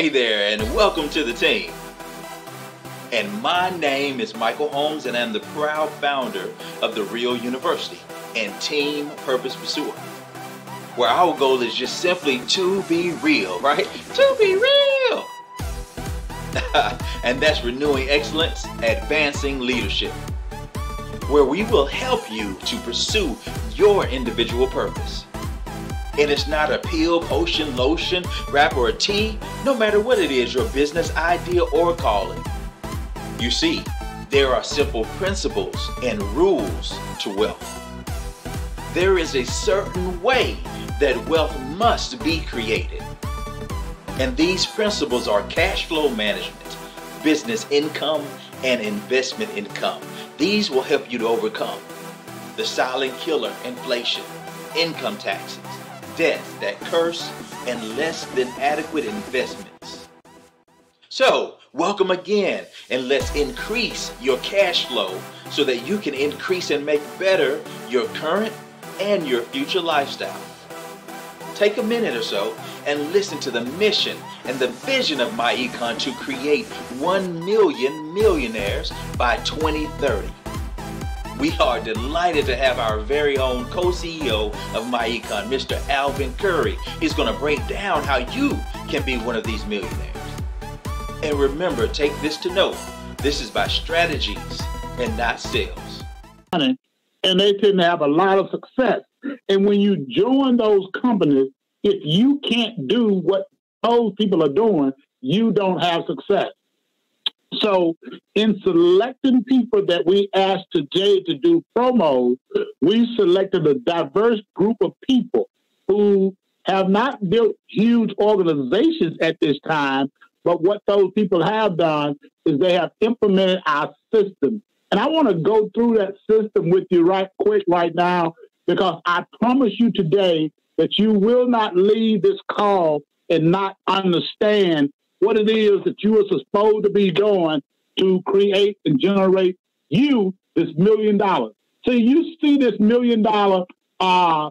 Hey there, and welcome to the team. And my name is Michael Holmes, and I'm the proud founder of The Real University and Team Purpose Pursuer, where our goal is just simply to be real, right? To be real. And that's renewing excellence, advancing leadership, where we will help you to pursue your individual purpose. And it's not a pill, potion, lotion, wrap, or a tea, no matter what it is, your business idea or calling. You see, there are simple principles and rules to wealth. There is a certain way that wealth must be created. And these principles are cash flow management, business income, and investment income. These will help you to overcome the silent killer, inflation, income taxes, debts that curse, and less than adequate investments. So, welcome again, and let's increase your cash flow so that you can increase and make better your current and your future lifestyle. Take a minute or so and listen to the mission and the vision of Myecon to create 1 million millionaires by 2030. We are delighted to have our very own co-CEO of Myecon, Mr. Alvin Curry. He's going to break down how you can be one of these millionaires. And remember, take this to note, this is by strategies and not sales. And they tend to have a lot of success. And when you join those companies, if you can't do what those people are doing, you don't have success. So in selecting people that we asked today to do promos, we selected a diverse group of people who have not built huge organizations at this time, but what those people have done is they have implemented our system. And I want to go through that system with you right quick right now, because I promise you today that you will not leave this call and not understand what it is that you are supposed to be doing to create and generate you this $1 million. So you see this $1 million,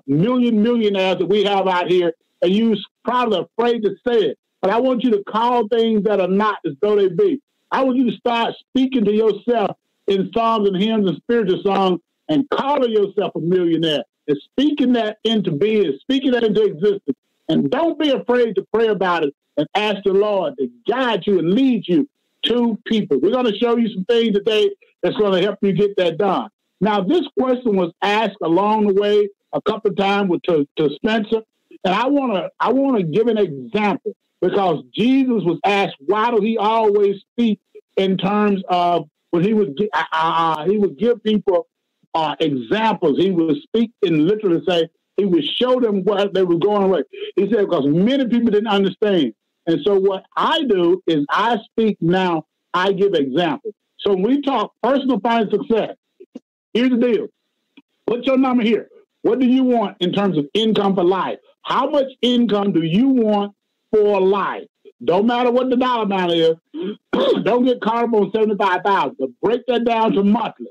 millionaires that we have out here, and you're probably afraid to say it. But I want you to call things that are not as though they be. I want you to start speaking to yourself in songs and hymns and spiritual songs and calling yourself a millionaire and speaking that into being, speaking that into existence. And don't be afraid to pray about it and ask the Lord to guide you and lead you to people. We're going to show you some things today that's going to help you get that done. Now, this question was asked along the way a couple of times to Spencer, and I want to give an example, because Jesus was asked, why do he always speak in terms of when he would give people examples? He would speak and literally say, he would show them what they were going away. He said, because many people didn't understand. And so what I do is I speak now, I give examples. So when we talk personal finance success, here's the deal. Put your number here. What do you want in terms of income for life? How much income do you want for life? Don't matter what the dollar amount is. Don't get caught up on $75,000, but break that down to monthly.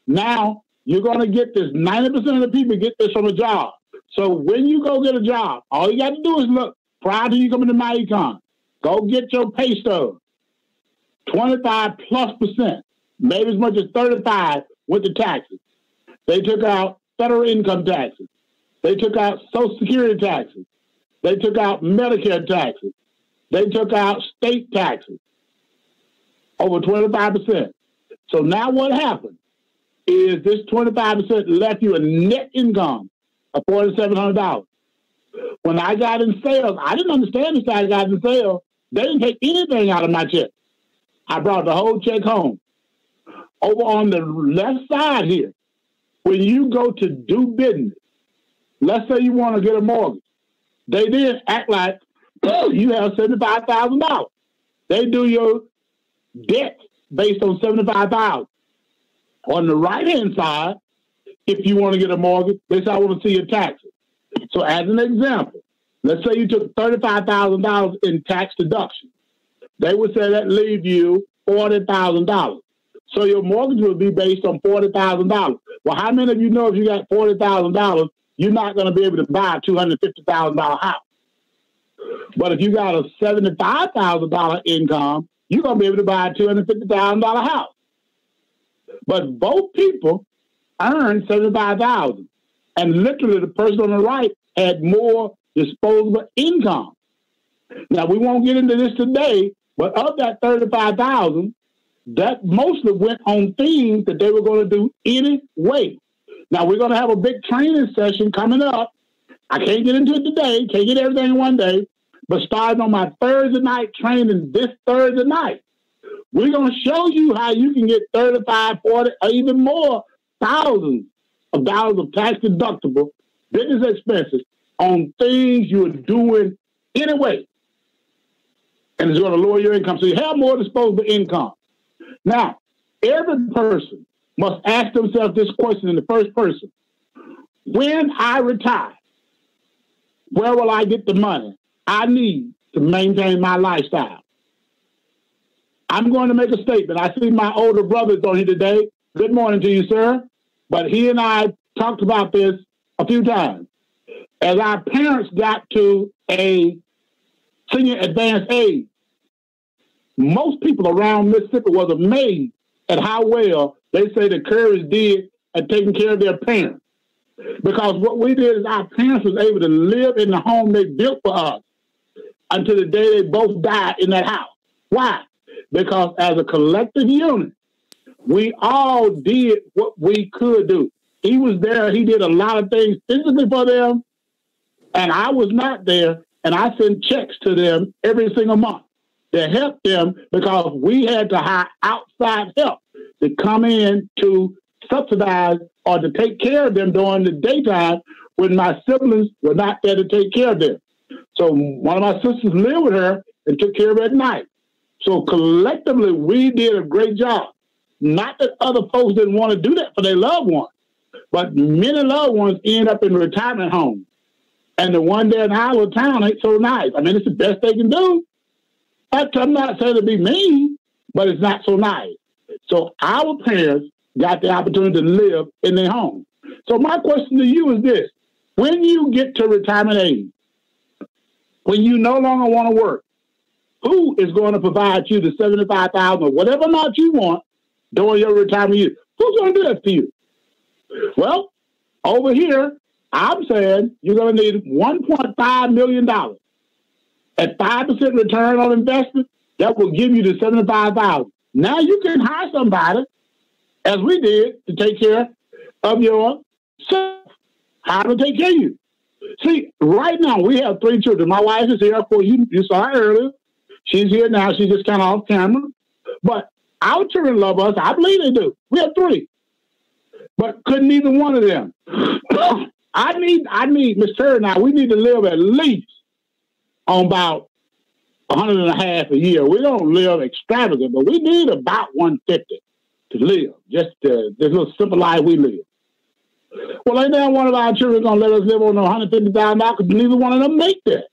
Now, you're going to get this. 90% of the people get this from a job. So when you go get a job, all you got to do is look, prior to you coming to Myecon, go get your pay stub. 25+%, maybe as much as 35 with the taxes. They took out federal income taxes. They took out Social Security taxes. They took out Medicare taxes. They took out state taxes, over 25%. So now what happened is this 25% left you a net income of $4,700. When I got in sales, I didn't understand this side I got in sales. They didn't take anything out of my check. I brought the whole check home. Over on the left side here, when you go to do business, let's say you want to get a mortgage, they didn't act like, oh, you have $75,000. They do your debt based on $75,000. On the right-hand side, if you want to get a mortgage, they say, I want to see your taxes. So as an example, let's say you took $35,000 in tax deduction. They would say that leave you $40,000. So your mortgage would be based on $40,000. Well, how many of you know if you got $40,000, you're not going to be able to buy a $250,000 house? But if you got a $75,000 income, you're going to be able to buy a $250,000 house. But both people earned $75,000. And literally the person on the right had more disposable income. Now, we won't get into this today, but of that $35,000, that mostly went on things that they were going to do anyway. Now, we're going to have a big training session coming up. I can't get into it today, can't get everything in one day, but starting on my Thursday night training this Thursday night, we're going to show you how you can get 35, 40, or even more thousands of dollars of tax deductible business expenses on things you're doing anyway. And it's going to lower your income. So you have more disposable income. Now, every person must ask themselves this question in the first person. When I retire, where will I get the money I need to maintain my lifestyle? I'm going to make a statement. I see my older brothers on here today. Good morning to you, sir. But he and I talked about this a few times. As our parents got to a senior advanced age, most people around Mississippi was amazed at how well they say the Currys did at taking care of their parents. Because what we did is our parents was able to live in the home they built for us until the day they both died in that house. Why? Because as a collective unit, we all did what we could do. He was there. He did a lot of things physically for them, and I was not there, and I sent checks to them every single month to help them because we had to hire outside help to come in to subsidize or to take care of them during the daytime when my siblings were not there to take care of them. So one of my sisters lived with her and took care of her at night. So collectively, we did a great job. Not that other folks didn't want to do that for their loved ones, but many loved ones end up in retirement homes. And the one there in our town ain't so nice. I mean, it's the best they can do. I'm not saying to be mean, but it's not so nice. So our parents got the opportunity to live in their home. So my question to you is this. When you get to retirement age, when you no longer want to work, who is going to provide you the $75,000 or whatever amount you want during your retirement years? Who's going to do that for you? Well, over here, I'm saying you're going to need $1.5 million. At 5% return on investment, that will give you the $75,000. Now you can hire somebody, as we did, to take care of yourself. How to take care of you. See, right now we have 3 children. My wife is here. Of course, you saw her earlier. She's here now. She's just kind of off camera. But our children love us. I believe they do. We have 3. But couldn't even one of them. I need Miss Terry and I, we need to live at least on about 150 a year. We don't live extravagant, but we need about 150 to live. Just this little simple life we live. Well, ain't that one of our children going to let us live on $150,000 because neither one of them make that.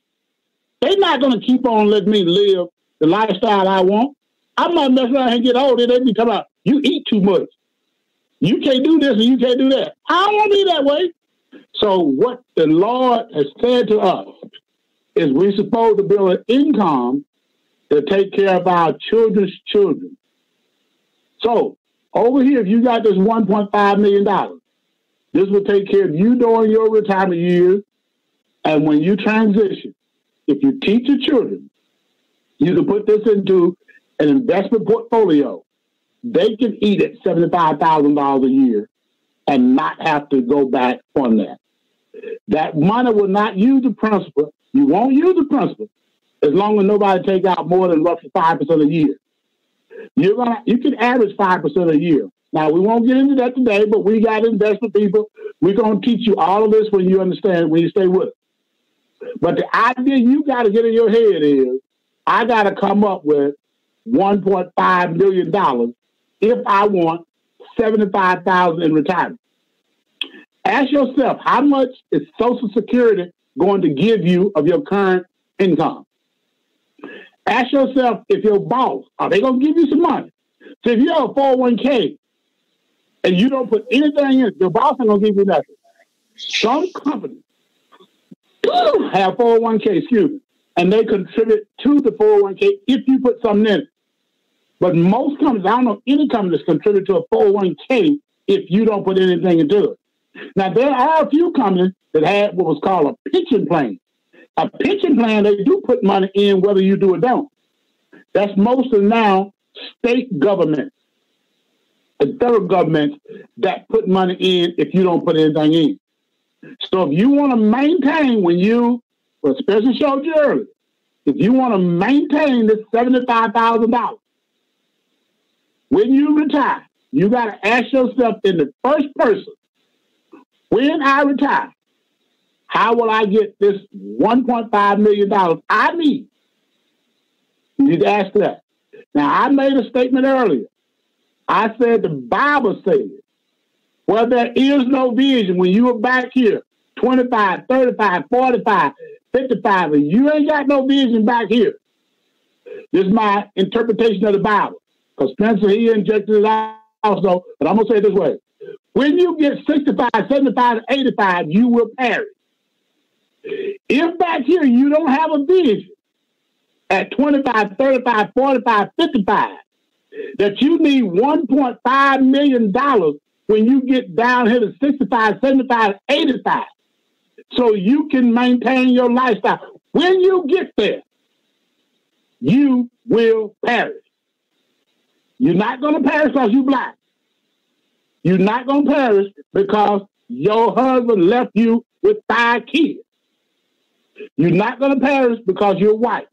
They're not going to keep on letting me live the lifestyle I want. I might mess around and get old and they be talking about, you eat too much. You can't do this and you can't do that. I don't want to be that way. So what the Lord has said to us is we're supposed to build an income to take care of our children's children. So over here, if you got this $1.5 million, this will take care of you during your retirement years. And when you transition, if you teach your children, you can put this into an investment portfolio. They can eat at $75,000 a year and not have to go back on that. That money will not use the principal. You won't use the principal as long as nobody take out more than roughly 5% a year. You can average 5% a year. Now, we won't get into that today, but we got investment people. We're going to teach you all of this when you understand, when you stay with us. But the idea you got to get in your head is, I got to come up with $1.5 million if I want $75,000 in retirement. Ask yourself, how much is Social Security going to give you of your current income? Ask yourself, if your boss, are they going to give you some money? So if you have a 401k and you don't put anything in it, your boss ain't going to give you nothing. Some companies have 401k, excuse me. and they contribute to the 401k if you put something in it. But most companies, I don't know any company that's contributed to a 401k if you don't put anything into it. Now, there are a few companies that had what was called a pension plan. A pension plan, they do put money in whether you do or don't. That's mostly now state governments and federal governments that put money in if you don't put anything in. So if you want to maintain especially showed you earlier, if you want to maintain this $75,000, when you retire, you got to ask yourself in the first person, when I retire, how will I get this $1.5 million I need? You need to ask that. Now, I made a statement earlier. I said the Bible says, well, there is no vision when you are back here, 25, 35, 45, 55, and you ain't got no vision back here. This is my interpretation of the Bible. Because Spencer, he injected it also, but I'm going to say it this way. When you get 65, 75, 85, you will perish. If back here you don't have a vision at 25, 35, 45, 55, that you need $1.5 million when you get down here to 65, 75, 85, so you can maintain your lifestyle. When you get there, you will perish. You're not going to perish because you're black. You're not going to perish because your husband left you with 5 kids. You're not going to perish because you're white,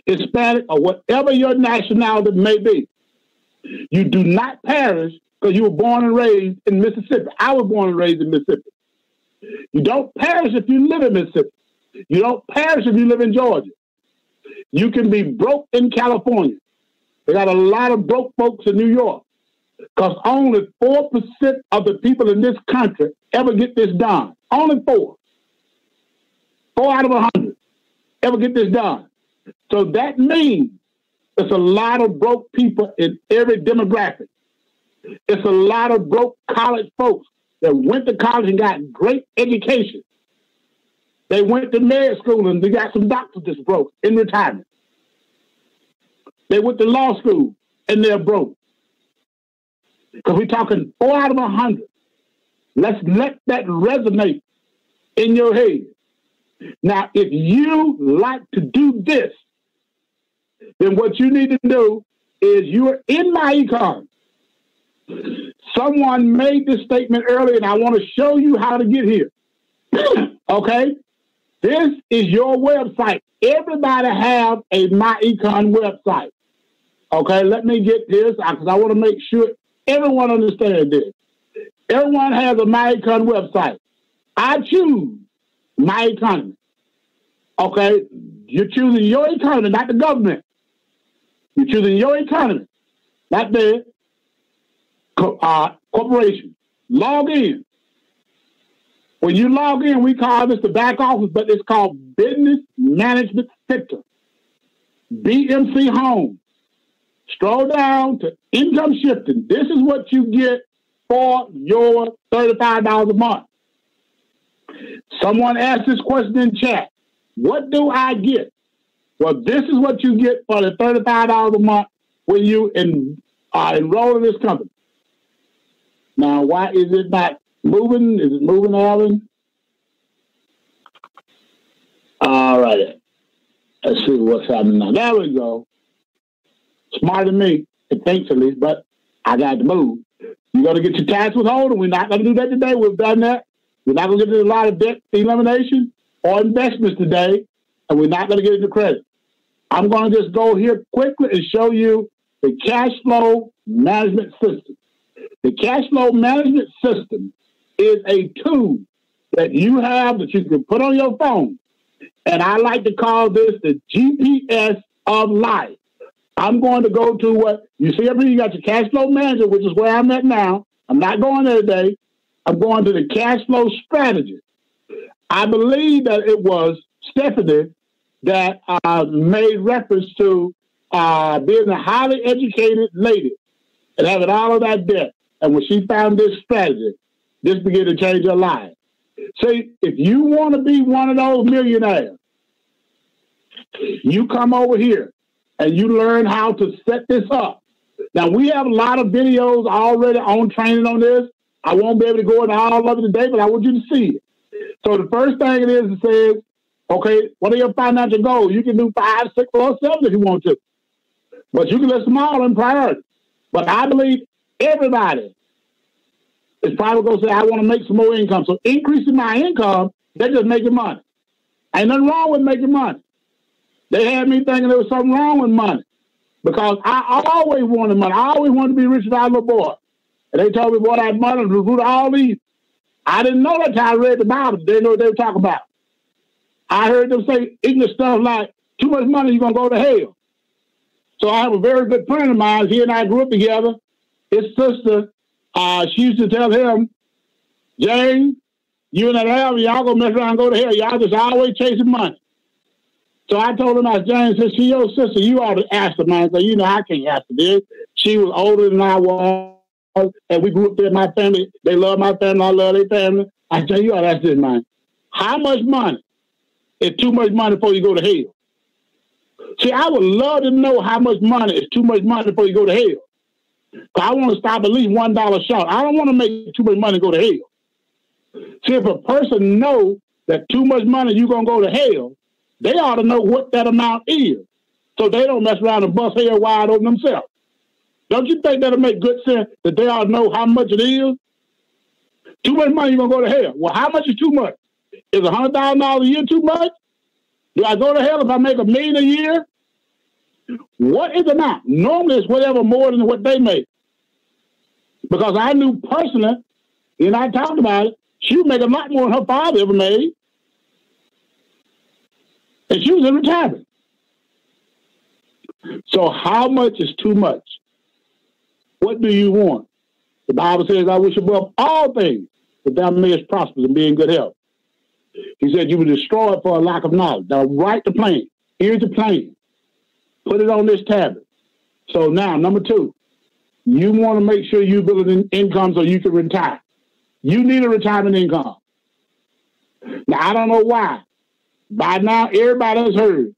Hispanic, or whatever your nationality may be. You do not perish because you were born and raised in Mississippi. I was born and raised in Mississippi. You don't perish if you live in Mississippi. You don't perish if you live in Georgia. You can be broke in California. They got a lot of broke folks in New York because only 4% of the people in this country ever get this done. Only 4. 4 out of 100 ever get this done. So that means it's a lot of broke people in every demographic. It's a lot of broke college folks that went to college and got great education. They went to med school and they got some doctors that's broke in retirement. They went to law school and they're broke. Because we're talking 4 out of 100. Let's let that resonate in your head. Now, if you like to do this, then what you need to do is you're in Myecon. Someone made this statement earlier, and I want to show you how to get here. Okay? This is your website. Everybody have a Myecon website. Okay, let me get this because I want to make sure everyone understands this. Everyone has a Myecon website. I choose my economy. Okay? You're choosing your economy, not the government. You're choosing your economy, not the corporation. Log in. When you log in, we call this the back office, but it's called Business Management System. BMC Home. Scroll down to Income Shifting. This is what you get for your $35 a month. Someone asked this question in chat. What do I get? Well, this is what you get for the $35 a month when you enroll in this company. Now, why is it not moving? Is it moving, Alvin? All right. Let's see what's happening now. There we go. Smarter than me, it thinks at least, but I got to move. You're going to get your tax withholding. We're not going to do that today. We've done that. We're not going to get into a lot of debt elimination or investments today, and we're not going to get into credit. I'm going to just go here quickly and show you the CashFlow management system. The CashFlow management system is a tool that you have that you can put on your phone, and I like to call this the GPS of life. I'm going to go to what you see up here. You got your CashFlow manager, which is where I'm at now. I'm not going there today. I'm going to the CashFlow strategist. I believe that it was Stephanie that made reference to being a highly educated lady and having all of that debt. And when she found this strategy, this began to change her life. See, if you want to be one of those millionaires You come over here and you learn how to set this up. Now, we have a lot of videos already on training on this. I won't be able to go into all of it today, but I want you to see it. So the first thing it says, okay, what are your financial goals? You can do 5, 6, or 7 if you want to. But you can list them all in priority. But I believe everybody is probably going to say, I want to make some more income. So increasing my income, they're just making money. Ain't nothing wrong with making money. They had me thinking there was something wrong with money because I always wanted money. I always wanted to be rich as I was a little boy. And they told me, boy, that money was the root of all these. I didn't know that until I read the Bible. They didn't know what they were talking about. I heard them say ignorant stuff like, too much money, you're going to go to hell. So I have a very good friend of mine. He and I grew up together. His sister, she used to tell him, James, you and that Alvin, y'all going to mess around and go to hell. Y'all just always chasing money. So I told him, as James said, she your sister, you ought to ask her, man. So, you know, I can't ask her this. She was older than I was, and we grew up there. My family, they love my family. I love their family. I tell you ought to ask this, man. How much money is too much money before you go to hell? See, I would love to know how much money is too much money before you go to hell. I want to stop at least $1 short. I don't want to make too much money and go to hell. See, if a person knows that too much money, you're going to go to hell, they ought to know what that amount is so they don't mess around and bust hell wide open themselves. Don't you think that'll make good sense that they ought to know how much it is? Too much money, you're going to go to hell. Well, how much is too much? Is $100,000 a year too much? Do I go to hell if I make $1 million a year? What is the amount? Normally, it's whatever more than what they make. Because I knew personally, and I talked about it, she would make a lot more than her father ever made. And she was in retirement. So how much is too much? What do you want? The Bible says, I wish above all things that thou mayest prosper and be in good health. He said, you were destroyed for a lack of knowledge. Now, write the plan. Here's the plan. Put it on this tablet. So now, number 2, you want to make sure you build an income so you can retire. You need a retirement income. Now, I don't know why. By now, everybody has heard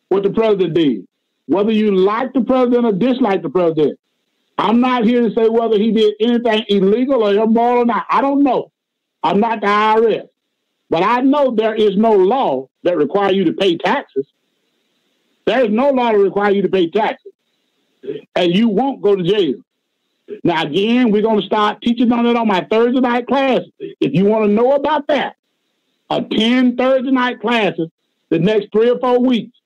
what the president did. Whether you like the president or dislike the president, I'm not here to say whether he did anything illegal or immoral or not. I don't know. I'm not the IRS. But I know there is no law that requires you to pay taxes. There is no law that requires you to pay taxes. And you won't go to jail. Now, again, we're going to start teaching on it on my Thursday night class. If you want to know about that, attend Thursday night classes the next 3 or 4 weeks.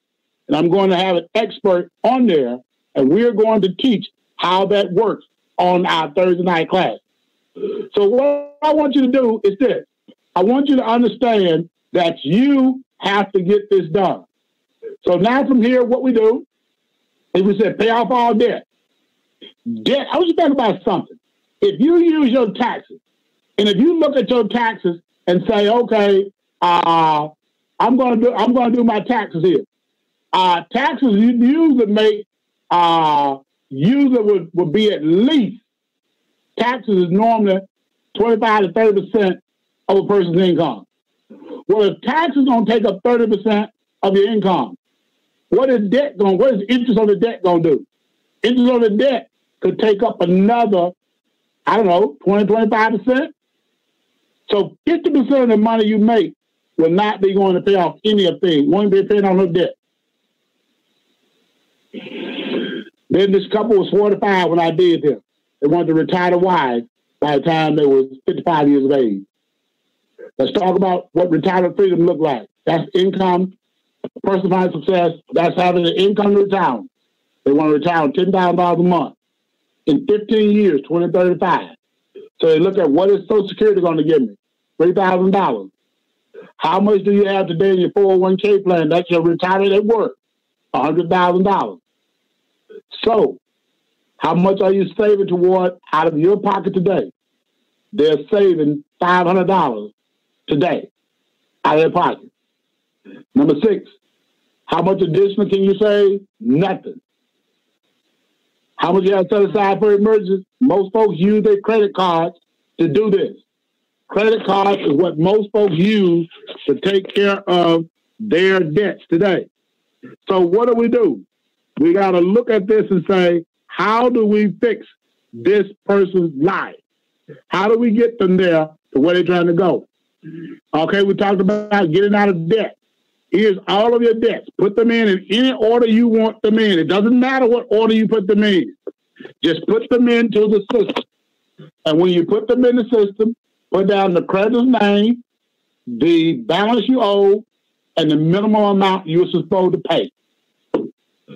And I'm going to have an expert on there, and we're going to teach how that works on our Thursday night class. So what I want you to do is this. I want you to understand that you have to get this done. So now from here, what we do is we said pay off all debt. Debt, I want you to think about something. If you use your taxes, and if you look at your taxes and say, okay, I'm going to do my taxes here. Taxes you usually make would be at least, taxes is normally 25 to 30% of a person's income. Well, if taxes is going to take up 30% of your income, what is interest on the debt going to do? Interest on the debt could take up another, 20, 25%. So 50% of the money you make will not be going to pay off any of things. Won't be paying on her debt. Then this couple was 45 when I did this. They wanted to retire the wife by the time they were 55 years of age. Let's talk about what retirement freedom look like. That's income, personal financial success. That's having an income to retire. They want to retire on $10,000 a month. In 15 years, 2035. So they look at what is Social Security going to give me? $3,000. How much do you have today in your 401k plan? That's your retirement at work. $100,000. So how much are you saving toward out of your pocket today? They're saving $500 today out of their pocket. Number 6, how much additional can you save? Nothing. How much you have set aside for emergencies? Most folks use their credit cards to do this. Credit cards is what most folks use to take care of their debts today. So what do? We got to look at this and say, how do we fix this person's life? How do we get them there to where they're trying to go? Okay, we talked about getting out of debt. Here's all of your debts. Put them in any order you want them in. It doesn't matter what order you put them in. Just put them into the system. And when you put them in the system, put down the creditor's name, the balance you owe, and the minimum amount you're supposed to pay.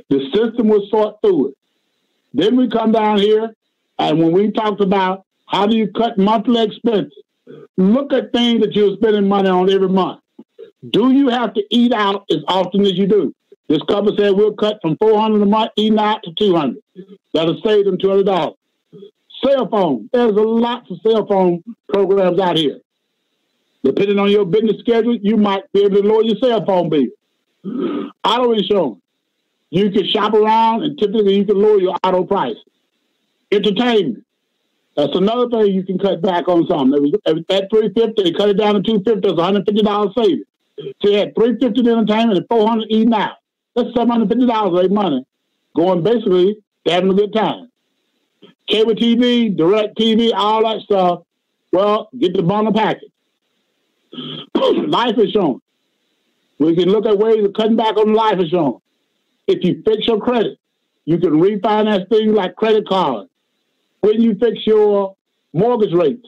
The system will sort through it. Then we come down here, and when we talked about how do you cut monthly expenses, look at things that you're spending money on every month. Do you have to eat out as often as you do? This couple said we'll cut from $400 a month, eating out to $200. That'll save them $200. Cell phone. There's a lot of cell phone programs out here. Depending on your business schedule, you might be able to lower your cell phone bill. Auto insurance. You can shop around and typically you can lower your auto price. Entertainment. That's another thing you can cut back on something. At $350, they cut it down to $250. That's $150 savings. So you had $350 in entertainment and $400 eating out. That's $750 of their money going basically to having a good time. Cable TV, direct TV, all that stuff. Well, get the bundle package. Life insurance. We can look at ways of cutting back on life insurance. If you fix your credit, you can refinance things like credit cards. When you fix your mortgage rates,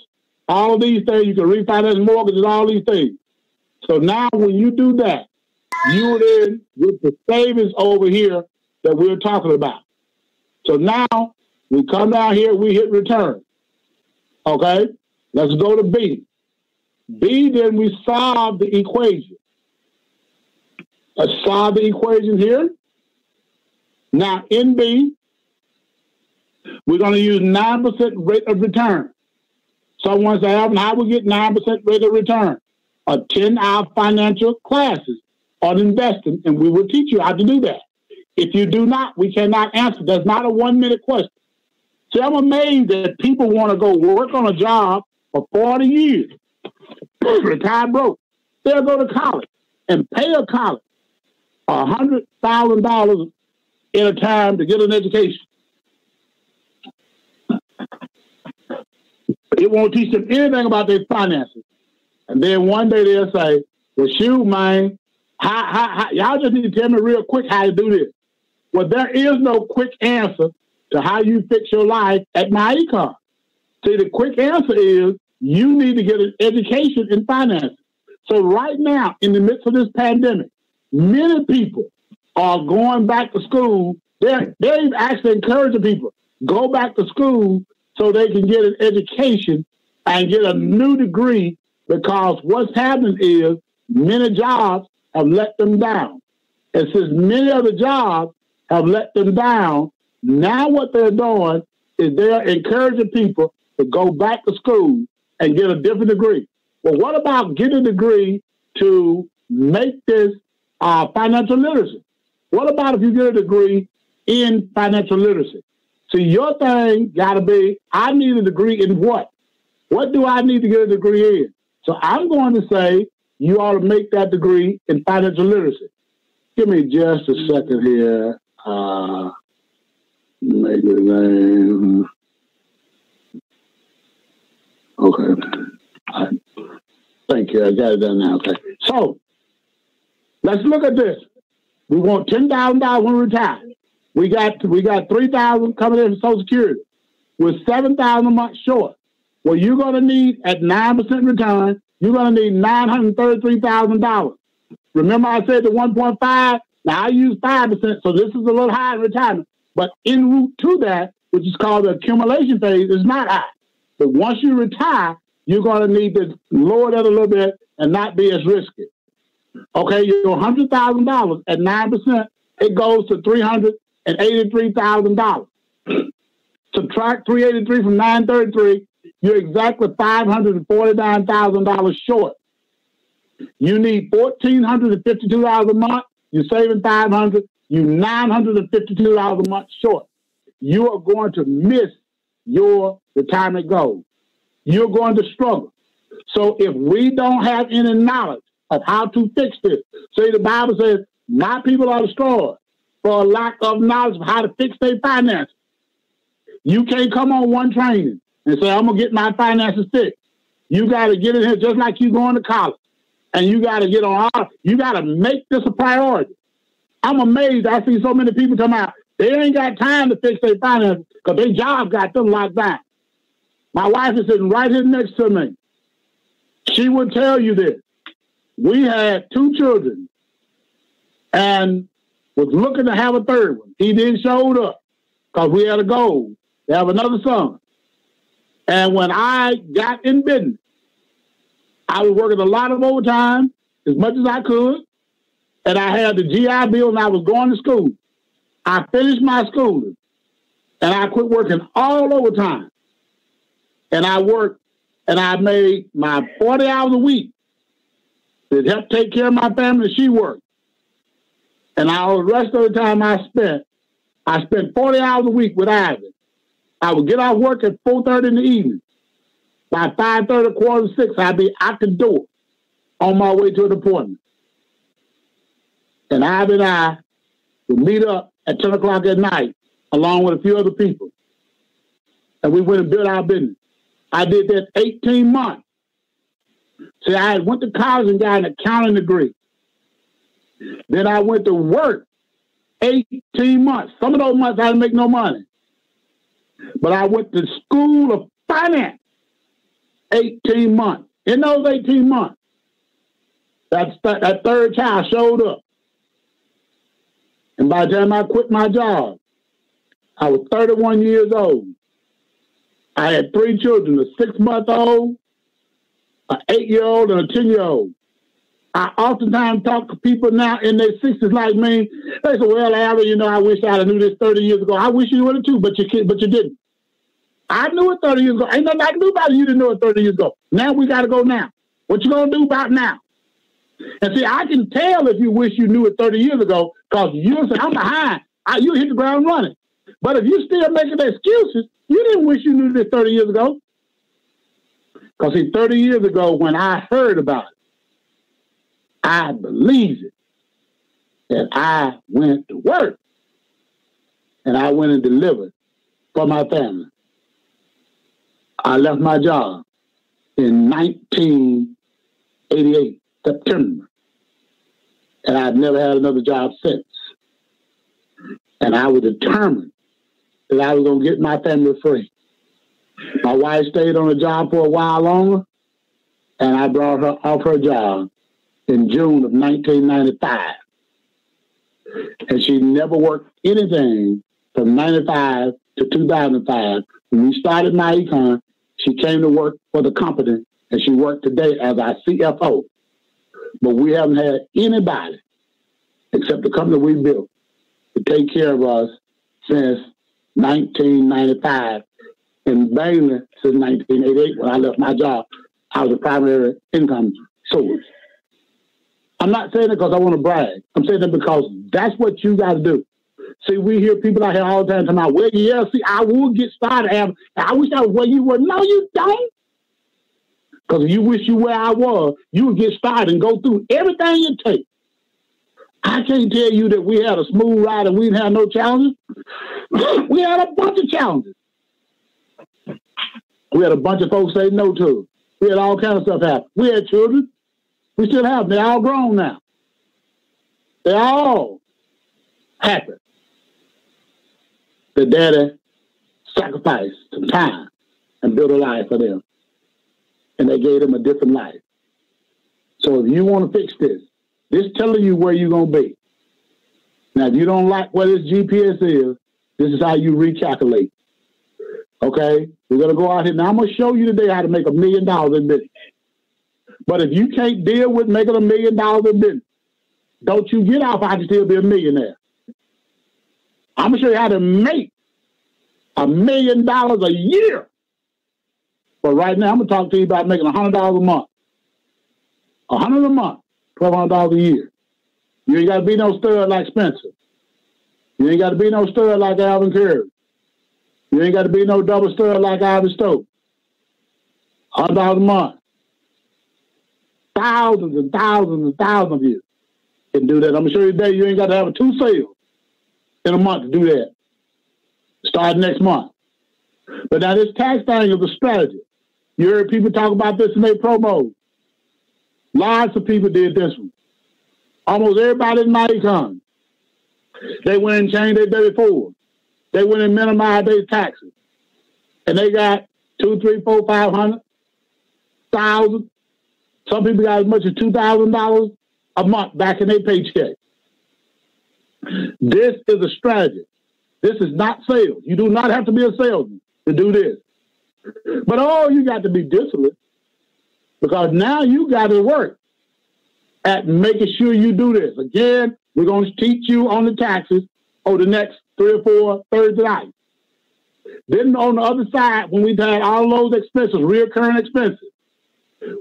all of these things, you can refinance mortgages, all these things. So now when you do that, you're in with the savings over here that we're talking about. So now we come down here, we hit return. Okay? Let's go to B. B, then we solve the equation. Let's solve the equation here. Now in B, we're going to use 9% rate of return. Someone said, Alvin, how we get 9% rate of return? 10-hour financial classes on investing, and we will teach you how to do that. If you do not, we cannot answer. That's not a 1-minute question. See, I'm amazed that people want to go work on a job for 40 years, retire broke. They'll go to college and pay a college $100,000 in a time to get an education. It won't teach them anything about their finances. And then one day they'll say, well, shoot, man, y'all just need to tell me real quick how to do this. Well, there is no quick answer to how you fix your life at Myecon. See, the quick answer is you need to get an education in finance. So right now, in the midst of this pandemic, many people are going back to school. They're actually encouraging people, go back to school so they can get an education and get a new degree, because what's happening is many jobs have let them down. And since many of the jobs have let them down, now what they're doing is they're encouraging people to go back to school and get a different degree. Well, what about getting a degree to make this financial literacy? What about if you get a degree in financial literacy? So your thing got to be, I need a degree in what? What do I need to get a degree in? So I'm going to say you ought to make that degree in financial literacy. Give me just a second here. Make it name. Okay. All right. Thank you. I got it done now. Okay. So let's look at this. We want $10,000 when we retire. We got $3,000 coming in from Social Security. We're $7,000 a month short. Well, you're going to need, at 9% return, you're going to need $933,000. Remember I said the 1.5? Now I use 5%, so this is a little high in retirement. But en route to that, which is called the accumulation phase, is not high. But once you retire, you're going to need to lower that a little bit and not be as risky. Okay, your $100,000 at 9%, it goes to $383,000. Subtract 383 from 933, you're exactly $549,000 short. You need $1,452 a month. You're saving $500. You're $952 a month short. You are going to miss your retirement goal. You're going to struggle. So if we don't have any knowledge of how to fix this, say the Bible says, My people are destroyed for a lack of knowledge of how to fix their finances. You can't come on one training and say, I'm going to get my finances fixed. You got to get in here just like you going to college. And you got to get on all, you got to make this a priority. I'm amazed. I see so many people come out. They ain't got time to fix their finances because their job got them locked down. My wife is sitting right here next to me. She would tell you this. We had 2 children and was looking to have a third one. He didn't show up because we had a goal to have another son. And when I got in business, I was working a lot of overtime, as much as I could, and I had the GI Bill and I was going to school. I finished my schooling, and I quit working all overtime. And I worked, and I made my 40 hours a week to help take care of my family. She worked. And all the rest of the time I spent 40 hours a week with Ivy. I would get off work at 4:30 in the evening. By 5:30, 5:45, I'd be out the door on my way to an appointment. And Ivy and I would meet up at 10 o'clock at night, along with a few other people. And we went and built our business. I did that 18 months. See, I went to college and got an accounting degree. Then I went to work 18 months. Some of those months I didn't make no money. But I went to school of finance 18 months. In those 18 months, that third child showed up. And by the time I quit my job, I was 31 years old. I had 3 children, a 6-month-old, an 8-year-old, and a 10-year-old. I oftentimes talk to people now in their 60s like me. They say, well, Alvin, you know, I wish I'd have knew this 30 years ago. I wish you would have too, but you didn't. I knew it 30 years ago. Ain't nothing I can do about it. You didn't know it 30 years ago. Now we got to go now. What you going to do about now? And see, I can tell if you wish you knew it 30 years ago because you'll say, I'm behind. You hit the ground running. But if you still making excuses, you didn't wish you knew this 30 years ago. Because see, 30 years ago when I heard about it, I believed it. And I went to work. And I went and delivered for my family. I left my job in 1988, September. And I've never had another job since. And I was determined that I was going to get my family free. My wife stayed on the job for a while longer, and I brought her off her job in June of 1995. And she never worked anything from 95 to 2005. When we started Myecon, she came to work for the company, and she worked today as our CFO. But we haven't had anybody, except the company we built, to take care of us since 1995. And mainly since 1988, when I left my job, I was a primary income source. I'm not saying it because I want to brag. I'm saying it because that's what you got to do. See, we hear people out here all the time talking about, well, yeah, see, I will get started. I wish I was where you were. No, you don't. Because if you wish you where I was, you would get started and go through everything it takes. I can't tell you that we had a smooth ride and we didn't have no challenges. We had a bunch of challenges. We had a bunch of folks say no to us. We had all kinds of stuff happen. We had children. We still have them. They're all grown now. They're all happy. The daddy sacrificed some time and built a life for them. And they gave them a different life. So if you want to fix this telling you where you're going to be. Now, if you don't like where this GPS is, this is how you recalculate. Okay? We're going to go out here. Now, I'm going to show you today how to make $1 million in business. But if you can't deal with making $1 million in business, don't you get off, I can still be a millionaire. I'm going to show you how to make $1 million a year. But right now, I'm going to talk to you about making $100 a month. $100 a month, $1,200 a year. You ain't got to be no stud like Spencer. You ain't got to be no stud like Alvin Curry. You ain't got to be no double stud like Ivey Stokes. $100 a month. Thousands and thousands and thousands of you can do that. I'm going to show you today. You ain't got to have 2 sales in a month to do that. Start next month. But now this tax thing is a strategy. You heard people talk about this in their promos. Lots of people did this one. Almost everybody in Myecon. They went and changed their W-4. They went and minimized their taxes. And they got 2, 3, 4, 500, 1,000. Some people got as much as $2,000 a month back in their paycheck. This is a strategy. This is not sales. You do not have to be a salesman to do this. But you got to be disciplined, because now you got to work at making sure you do this. Again, we're going to teach you on the taxes over the next 3 or 4 Thursday nights. Then on the other side, when we've had all those expenses, recurring expenses,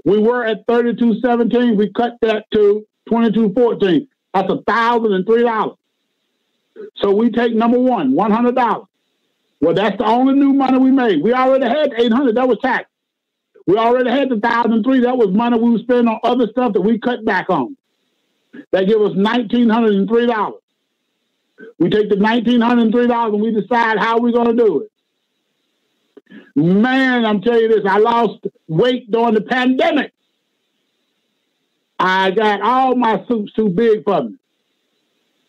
we were at $32.17. We cut that to $22.14. That's $1,003. So we take number one, $100. Well, that's the only new money we made. We already had $800. That was tax. We already had the $1,003. That was money we would spend on other stuff that we cut back on. That gave us $1,903. We take the $1,903 and we decide how we're going to do it. Man, I'm telling you this, I lost weight during the pandemic. I got all my suits too big for me.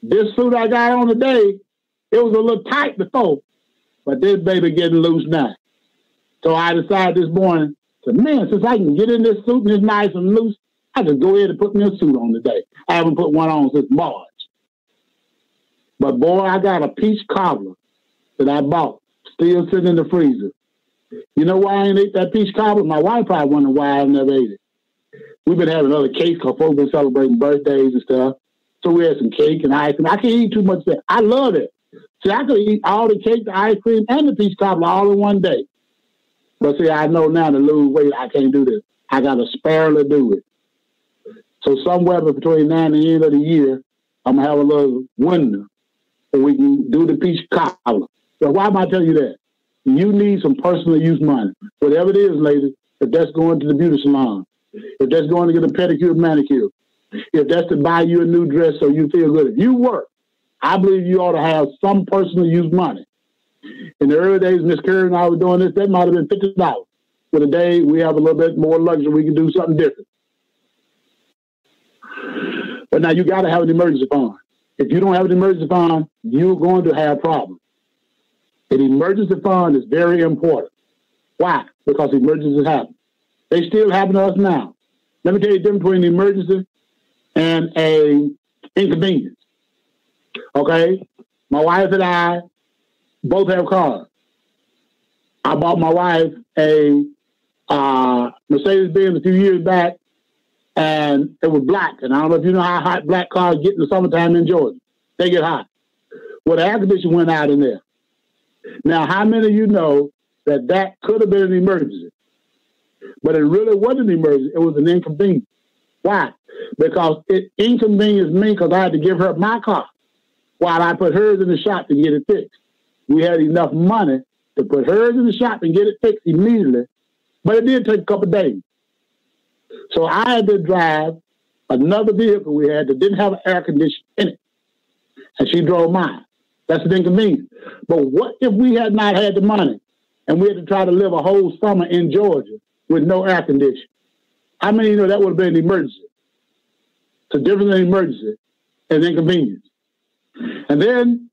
This suit I got on today, it was a little tight before, but this baby getting loose now. So I decided this morning, man, since I can get in this suit and it's nice and loose, I just go ahead and put me a suit on today. I haven't put one on since March. But boy, I got a peach cobbler that I bought, still sitting in the freezer. You know why I ain't ate that peach cobbler? My wife probably wondering why I never ate it. We've been having other cakes because folks been celebrating birthdays and stuff. So we had some cake and ice cream. I can't eat too much of that. I love it. See, I could eat all the cake, the ice cream, and the peach cobbler all in one day. But see, I know now to lose weight, I can't do this. I got to sparely do it. So somewhere between now and the end of the year, I'm going to have a little window so we can do the peach cobbler. So why am I telling you that? You need some personal use money. Whatever it is, ladies, if that's going to the beauty salon, if that's going to get a pedicure, manicure, if that's to buy you a new dress so you feel good. If you work, I believe you ought to have some personal use money. In the early days, Miss Curry and I were doing this, that might have been $50. For the day, we have a little bit more luxury. We can do something different. But now you got to have an emergency fund. If you don't have an emergency fund, you're going to have problems. An emergency fund is very important. Why? Because emergencies happen. They still happen to us now. Let me tell you the difference between an emergency and an inconvenience. Okay? My wife and I both have cars. I bought my wife a Mercedes-Benz a few years back, and it was black. And I don't know if you know how hot black cars get in the summertime in Georgia. They get hot. Well, the air conditioner went out in there. Now, how many of you know that could have been an emergency? But it really wasn't an emergency. It was an inconvenience. Why? Because it inconvenienced me because I had to give her my car while I put hers in the shop to get it fixed. We had enough money to put hers in the shop and get it fixed immediately, but it did take a couple of days. So I had to drive another vehicle we had that didn't have an air conditioner in it, and she drove mine. That's an inconvenience. But what if we had not had the money and we had to try to live a whole summer in Georgia with no air conditioning? How many of you know that would have been an emergency? It's a difference in emergency and inconvenience. And then,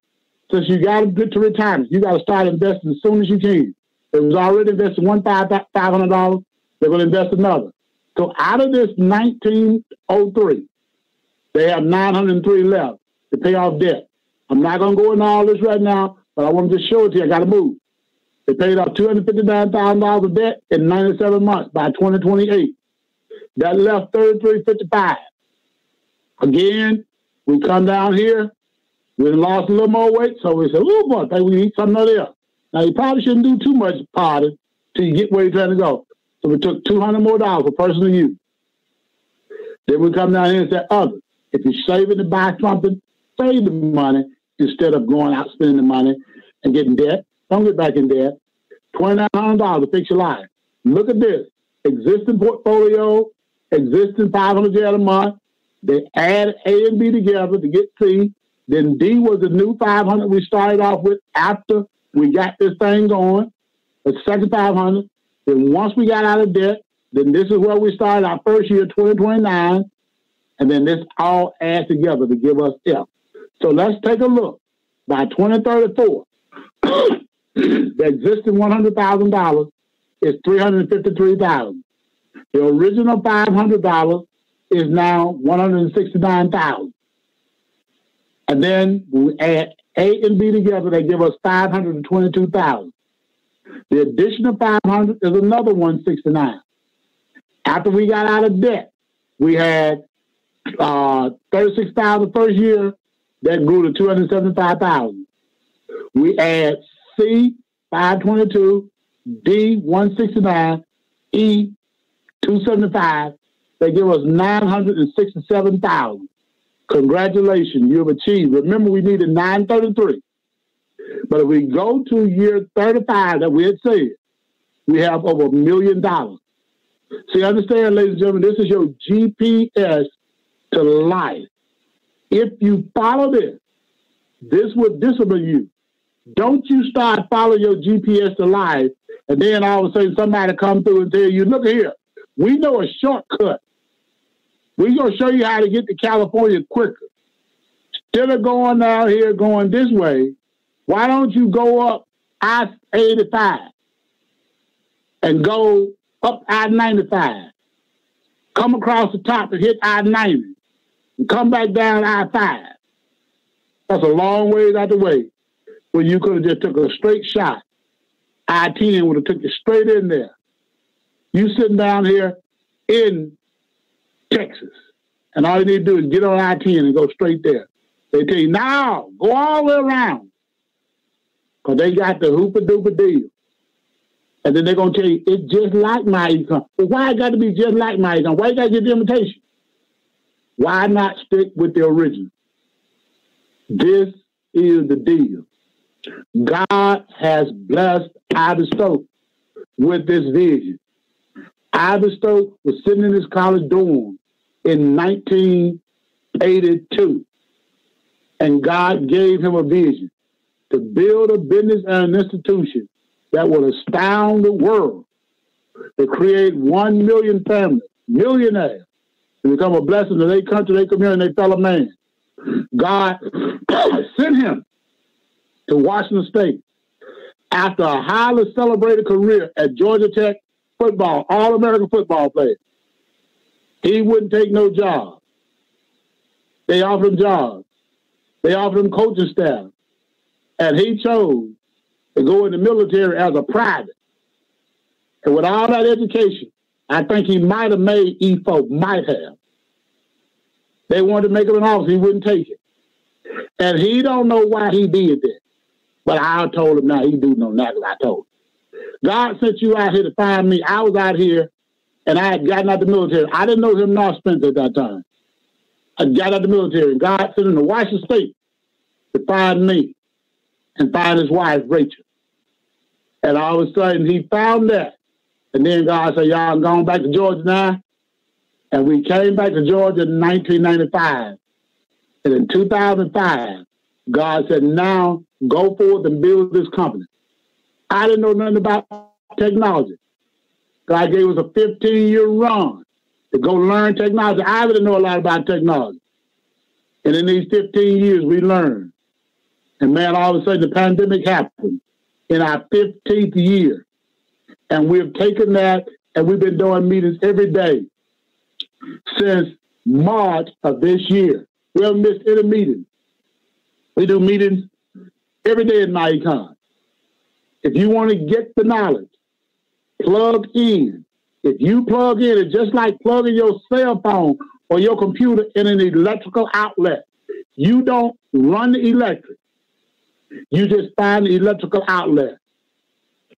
since you got to get to retirement, you got to start investing as soon as you can. It was already invested $500. They're going to invest another. So out of this 1903, they have 903 left to pay off debt. I'm not going to go into all this right now, but I want to just show it to you. I got to move. They paid off $259,000 of debt in 97 months by 2028. That left $33.55. Again, we come down here. We lost a little more weight, so we said, oh, boy, I think we eat something else. Now, you probably shouldn't do too much party till you get where you're trying to go. So we took $200 more for personal use. Then we come down here and say, others, if you're saving to buy something, save the money instead of going out spending the money and getting debt. Don't get back in debt. $2,900 to fix your life. Look at this. Existing portfolio, existing $500 a month, They add A and B together to get C. Then D was the new 500 we started off with after we got this thing going. The second 500. Then once we got out of debt, then this is where we started our first year, 2029. And then this all adds together to give us F. So let's take a look. By 2034, the existing $100,000 is $353,000. The original $500 is now $169,000. And then we add A and B together, they give us $522,000. The additional 500 is another 169. After we got out of debt, we had $36,000 first year, that grew to $275,000. We add C, 522, D, 169, E, 275. They give us $967,000. Congratulations, you've achieved. Remember, we needed 933. But if we go to year 35 that we had said, we have over $1 million. See, understand, ladies and gentlemen, this is your GPS to life. If you follow this will discipline you. Don't you start following your GPS to life, and then all of a sudden somebody come through and tell you, look here, we know a shortcut. We're going to show you how to get to California quicker. Instead of going down here going this way, why don't you go up I-85 and go up I-95, come across the top and hit I-90, and come back down I-5. That's a long ways out the way. Where you could have just took a straight shot. I-10 would have took you straight in there. You sitting down here in Texas, and all you need to do is get on I-10 and go straight there. They tell you, now, go all the way around. Because they got the hooper-dooper deal. And then they're going to tell you, it's just like Myecon. But why it got to be just like Myecon? Why you got to get the invitation? Why not stick with the original? This is the deal. God has blessed Ivey Stokes with this vision. Ivey Stokes was sitting in his college dorm in 1982, and God gave him a vision to build a business and an institution that will astound the world, to create 1 million families, millionaires, to become a blessing to their country, their community, and their fellow man. God sent him to Washington State after a highly celebrated career at Georgia Tech football, All-American football player. He wouldn't take no job. They offered him jobs. They offered him coaching staff. And he chose to go in the military as a private. And with all that education, I think he might have made E-folk, might have. They wanted to make him an officer. He wouldn't take it. And he don't know why he did that. But I told him now. He do know now because I told him. God sent you out here to find me. I was out here, and I had gotten out the military. I didn't know him nor Spencer at that time. I got out the military, and God sent him to Washington State to find me and find his wife, Rachel. And all of a sudden, he found that. And then God said, y'all going back to Georgia now? And we came back to Georgia in 1995. And in 2005, God said, now go forth and build this company. I didn't know nothing about technology. God gave us a 15-year run to go learn technology. I didn't know a lot about technology. And in these 15 years, we learned. And man, all of a sudden, the pandemic happened in our 15th year. And we've taken that, and we've been doing meetings every day since March of this year. We haven't missed any meeting. We do meetings every day in Myecon. If you want to get the knowledge, plug in. If you plug in, it's just like plugging your cell phone or your computer in an electrical outlet. You don't run the electric. You just find the electrical outlet.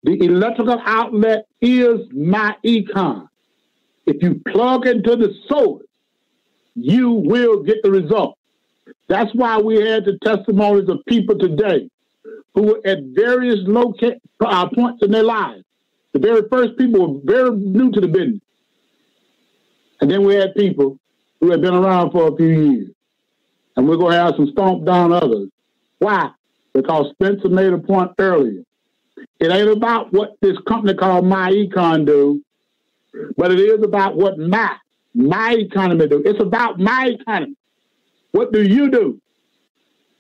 The electrical outlet is Myecon. If you plug into the source, you will get the result. That's why we had the testimonies of people today who were at various points in their lives. The very first people were very new to the business. And then we had people who have been around for a few years. And we're going to have some stomp down others. Why? Because Spencer made a point earlier. It ain't about what this company called Myecon do, but it is about what my economy do. It's about my economy. What do you do?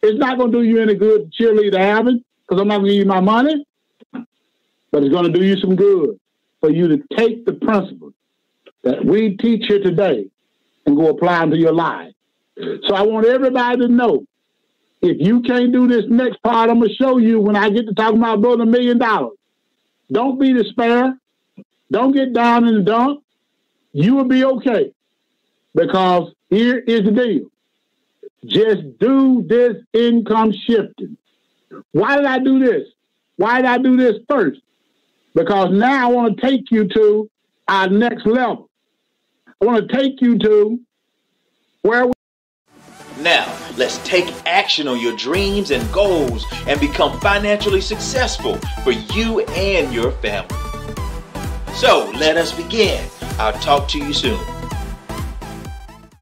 It's not going to do you any good to cheerleader Alvin, because I'm not going to give you my money, but it's going to do you some good for you to take the principles that we teach here today and go apply them to your life. So I want everybody to know, if you can't do this next part, I'm going to show you when I get to talking about building $1 million. Don't be despair. Don't get down in the dump. You will be okay. Because here is the deal. Just do this income shifting. Why did I do this? Why did I do this first? Because now I want to take you to our next level. I want to take you to where we... Now, let's take action on your dreams and goals and become financially successful for you and your family. So, let us begin. I'll talk to you soon.